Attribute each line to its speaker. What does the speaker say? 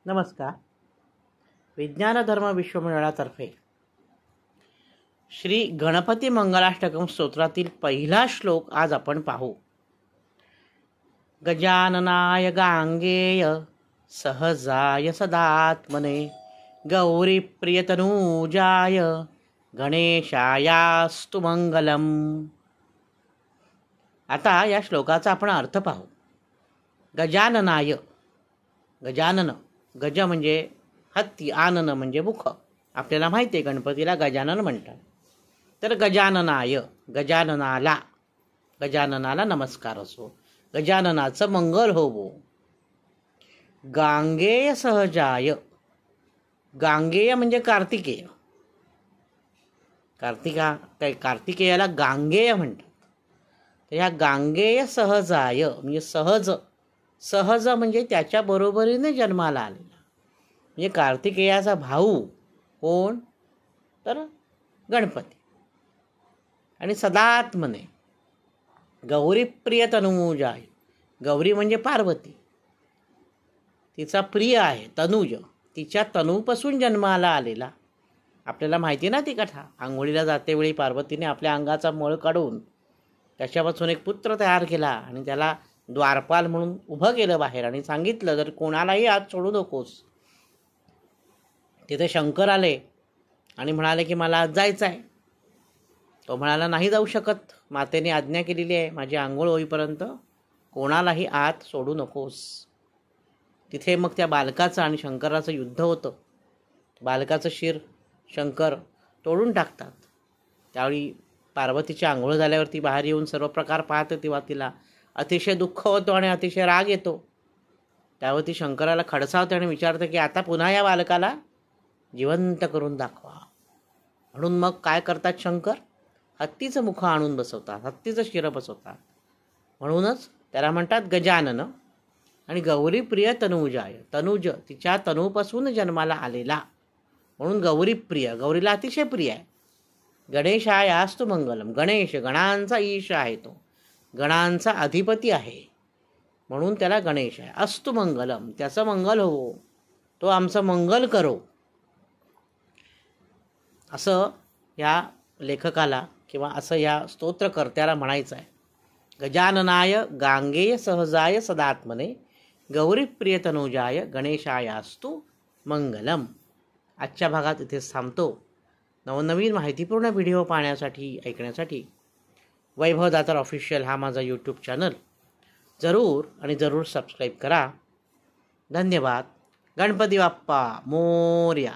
Speaker 1: नमस्कार. विज्ञान धर्म विश्वमंडळातर्फे श्री गणपती मंगलाष्टकम स्तोत्रातील पहिला श्लोक आज आपण पाहू. गजाननाय गांगेय सहजाय सदात्मने गौरी प्रियतनूजाय गणेशायास्तु मंगलम. आता या श्लोकाचा आपण अर्थ पाहू. गजाननाय, गजानन, गज म्हणजे हत्ती, आनन म्हणजे मुख. आपल्याला माहिती आहे गणपतीला गजानन म्हणतात. तर गजाननाय, गजाननाला नमस्कार असो, गजाननाचं मंगल होवो. गांगेय सहजाय, गांगेय म्हणजे कार्तिकेय. कार्तिकेयाला गांगेय म्हणतात. तर ह्या गांगेय सहजाय म्हणजे सहज म्हणजे त्याच्या बरोबरीने जन्माला आलेला. म्हणजे कार्तिकेयाचा भाऊ कोण? तर गणपती. आणि सदात्मने गौरी प्रिय तनुजाय, गौरी म्हणजे पार्वती, तिचा प्रिय आहे तनुज, तिच्या तनूपासून जन्माला आलेला. आपल्याला माहिती ना ती कथा. आंघोळीला जातेवेळी पार्वतीने आपल्या अंगाचा मळ काढून त्याच्यापासून एक पुत्र तयार केला आणि त्याला द्वारपाल म्हणून उभं केलं बाहेर आणि सांगितलं जर कोणालाही हात सोडू नकोस. तिथे शंकर आले आणि म्हणाले की मला आज जायचं आहे. तो म्हणाला नाही जाऊ शकत, मातेने आज्ञा केलेली आहे माझी आंघोळ होईपर्यंत कोणालाही आत सोडू नकोस. तिथे मग त्या बालकाचं आणि शंकराचं युद्ध होतं. बालकाचं शिर शंकर तोडून टाकतात. त्यावेळी पार्वतीची आंघोळ झाल्यावरती बाहेर येऊन सर्व प्रकार पाहते तेव्हा तिला अतिशय दुःख होतो आणि अतिशय राग येतो. त्यावर ती शंकराला खडसावते आणि विचारते की आता पुन्हा या बालकाला जिवंत करून दाखवा. म्हणून मग काय करतात शंकर? हत्तीचं मुख आणून बसवतात, हत्तीचं शिर बसवतात. म्हणूनच त्याला म्हणतात गजानन. आणि गौरी प्रिय तनुजाय, तनुज तिच्या तनूपासून जन्माला आलेला म्हणून गौरी प्रिय, गौरीला अतिशय प्रिय आहे. गणेशायास्तु मंगलम, गणेश गणांचा ईश आहे, तो गणांचा अधिपती आहे म्हणून त्याला गणेश आहे. अस्तु मंगलम, त्याचं मंगल होवो, तो आमचं मंगल करो, असं या लेखकाला किंवा असं या स्तोत्रकर्त्याला म्हणायचं आहे. गजाननाय गांगेय सहजाय सदात्मने गौरी प्रियतनुजाय गणेशायास्तु मंगलम. आजच्या भागात इथेच थांबतो. नवनवीन माहितीपूर्ण व्हिडिओ पाहण्यासाठी, ऐकण्यासाठी वैभव दातार ऑफिशियल हा माझा यूट्यूब चॅनल जरूर सबस्क्राईब करा. धन्यवाद. गणपती बाप्पा मोरया.